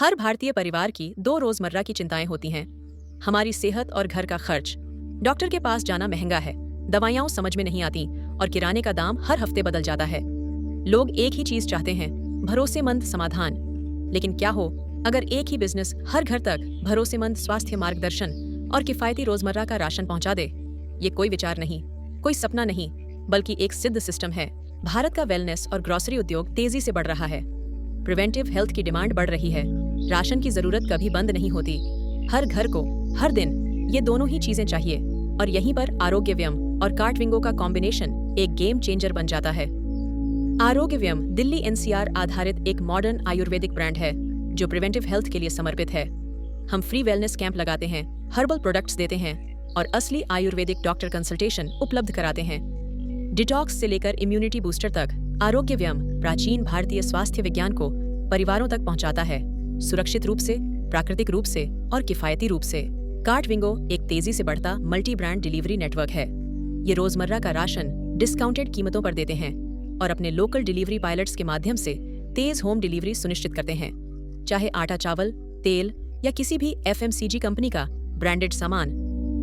हर भारतीय परिवार की दो रोजमर्रा की चिंताएं होती हैं। हमारी सेहत और घर का खर्च। डॉक्टर के पास जाना महंगा है, दवाइयाँ समझ में नहीं आती और किराने का दाम हर हफ्ते बदल जाता है। लोग एक ही चीज चाहते हैं, भरोसेमंद समाधान। लेकिन क्या हो अगर एक ही बिजनेस हर घर तक भरोसेमंद स्वास्थ्य मार्गदर्शन और किफायती रोजमर्रा का राशन पहुंचा दे? ये कोई विचार नहीं, कोई सपना नहीं, बल्कि एक सिद्ध सिस्टम है। भारत का वेलनेस और ग्रोसरी उद्योग तेजी से बढ़ रहा है। प्रिवेंटिव हेल्थ की डिमांड बढ़ रही है। राशन की जरूरत कभी बंद नहीं होती। हर घर को हर दिन ये दोनों ही चीजें चाहिए और यहीं पर आरोग्य व्यम और कार्टविंगो का कॉम्बिनेशन एक गेम चेंजर बन जाता है। आरोग्य व्यम दिल्ली एनसीआर आधारित एक मॉडर्न आयुर्वेदिक ब्रांड है जो प्रिवेंटिव हेल्थ के लिए समर्पित है। हम फ्री वेलनेस कैंप लगाते हैं, हर्बल प्रोडक्ट्स देते हैं और असली आयुर्वेदिक डॉक्टर कंसल्टेशन उपलब्ध कराते हैं। डिटॉक्स से लेकर इम्यूनिटी बूस्टर तक आरोग्य व्यम प्राचीन भारतीय स्वास्थ्य विज्ञान को परिवारों तक पहुंचाता है, सुरक्षित रूप से, प्राकृतिक रूप से और किफायती रूप से। कार्टविंगो एक तेजी से बढ़ता मल्टी ब्रांड डिलीवरी नेटवर्क है। ये रोजमर्रा का राशन डिस्काउंटेड कीमतों पर देते हैं और अपने लोकल डिलीवरी पायलट्स के माध्यम से तेज होम डिलीवरी सुनिश्चित करते हैं। चाहे आटा, चावल, तेल या किसी भी एफएमसीजी कंपनी का ब्रांडेड सामान,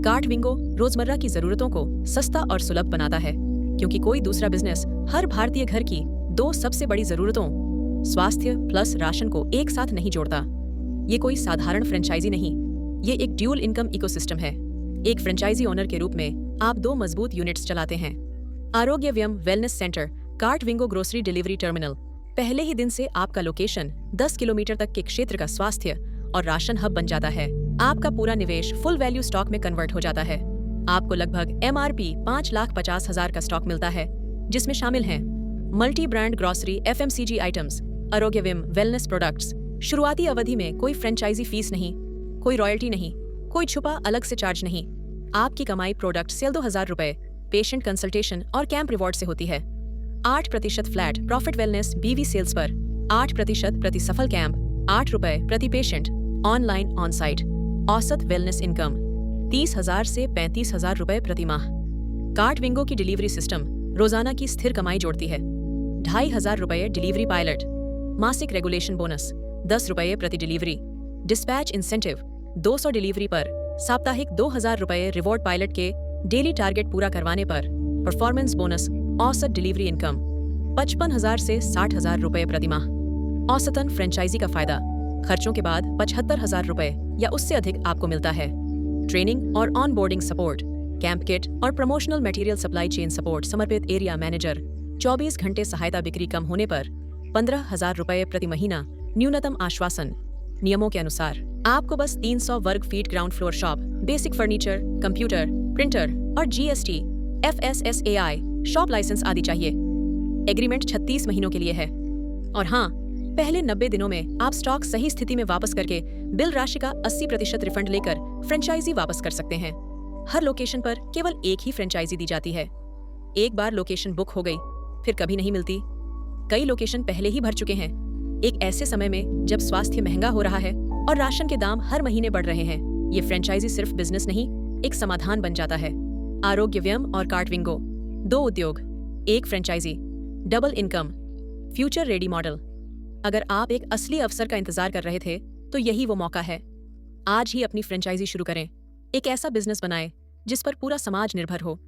कार्टविंगो रोजमर्रा की जरूरतों को सस्ता और सुलभ बनाता है, क्योंकि कोई दूसरा बिजनेस हर भारतीय घर की दो सबसे बड़ी जरूरतों स्वास्थ्य प्लस राशन को एक साथ नहीं जोड़ता। ये कोई साधारण फ्रेंचाइजी नहीं, ये एक ड्यूल इनकम इकोसिस्टम है। एक फ्रेंचाइजी ओनर के रूप में आप दो मजबूत यूनिट्स चलाते हैं। आरोग्य व्यम वेलनेस सेंटर कार्टविंगो ग्रोसरी डिलीवरी टर्मिनल पहले ही दिन से आपका लोकेशन 10 किलोमीटर तक के क्षेत्र का स्वास्थ्य और राशन हब बन जाता है। आपका पूरा निवेश फुल वैल्यू स्टॉक में कन्वर्ट हो जाता है। आपको लगभग MRP 5,50,000 का स्टॉक मिलता है, जिसमें शामिल हैं multi brand grocery FMCG items, आरोग्य व्यम वेलनेस प्रोडक्ट्स। शुरुआती अवधि में कोई फ्रेंचाइजी फीस नहीं, कोई रॉयल्टी नहीं, कोई छुपा अलग से चार्ज नहीं। आपकी कमाई प्रोडक्ट सेल 2,000 रुपए, पेशेंट कंसल्टेशन और कैंप रिवॉर्ड से होती है। 8% flat profit wellness BV sales पर, 8% प्रति सफल कैंप, 8 रुपए प्रति पेशेंट, ऑनलाइन ऑन साइट। औसत वेलनेस इनकम 30,000 से 35,000 रुपए प्रति माह। कार्टविंगो की डिलीवरी सिस्टम रोजाना की स्थिर कमाई जोड़ती है। 2,500 रुपए डिलीवरी पायलट, मासिक रेगुलेशन बोनस 10 रुपए प्रति डिलीवरी, डिस्पैच इंसेंटिव 200 डिलीवरी पर, साप्ताहिक 2,000 रुपए रिवॉर्ड पायलट के डेली टारगेट पूरा करवाने पर, परफॉर्मेंस बोनस। औसत डिलीवरी इनकम 55,000 से 60,000 रुपए प्रति माह। औसतन फ्रेंचाइजी का फायदा खर्चों के बाद 75,000 रुपए या उससे अधिक आपको मिलता है। ट्रेनिंग और onboarding support, camp kit और promotional material supply chain support, समर्पित एरिया मैनेजर, 24 घंटे सहायता। बिक्री कम होने पर 15,000 रुपए प्रति महीना, न्यूनतम आश्वासन। नियमों के अनुसार आपको बस 300 वर्ग feet ground floor shop, basic furniture, computer, printer और GST, FSSAI, शॉप लाइसेंस आदि चाहिए। एग्रीमेंट 36 महीनों के लिए है। और हाँ, पहले 90 दिनों में आप स्टॉक सही स्थिति में वापस करके बिल राशि का 80% रिफंड लेकर फ्रेंचाइजी वापस कर सकते हैं। हर लोकेशन पर केवल एक ही फ्रेंचाइजी दी जाती है। एक बार लोकेशन बुक हो गई फिर कभी नहीं मिलती। कई लोकेशन पहले ही भर चुके हैं। एक ऐसे समय में जब स्वास्थ्य महंगा हो रहा है और राशन के दाम हर महीने बढ़ रहे हैं, ये फ्रेंचाइजी सिर्फ बिजनेस नहीं, एक समाधान बन जाता है। आरोग्य व्यम और कार्टविंगो, दो उद्योग, एक franchise, double income, future ready model. अगर आप एक असली अवसर का इंतजार कर रहे थे तो यही वो मौका है। आज ही अपनी फ्रेंचाइजी शुरू करें। एक ऐसा बिजनेस बनाएं जिस पर पूरा समाज निर्भर हो।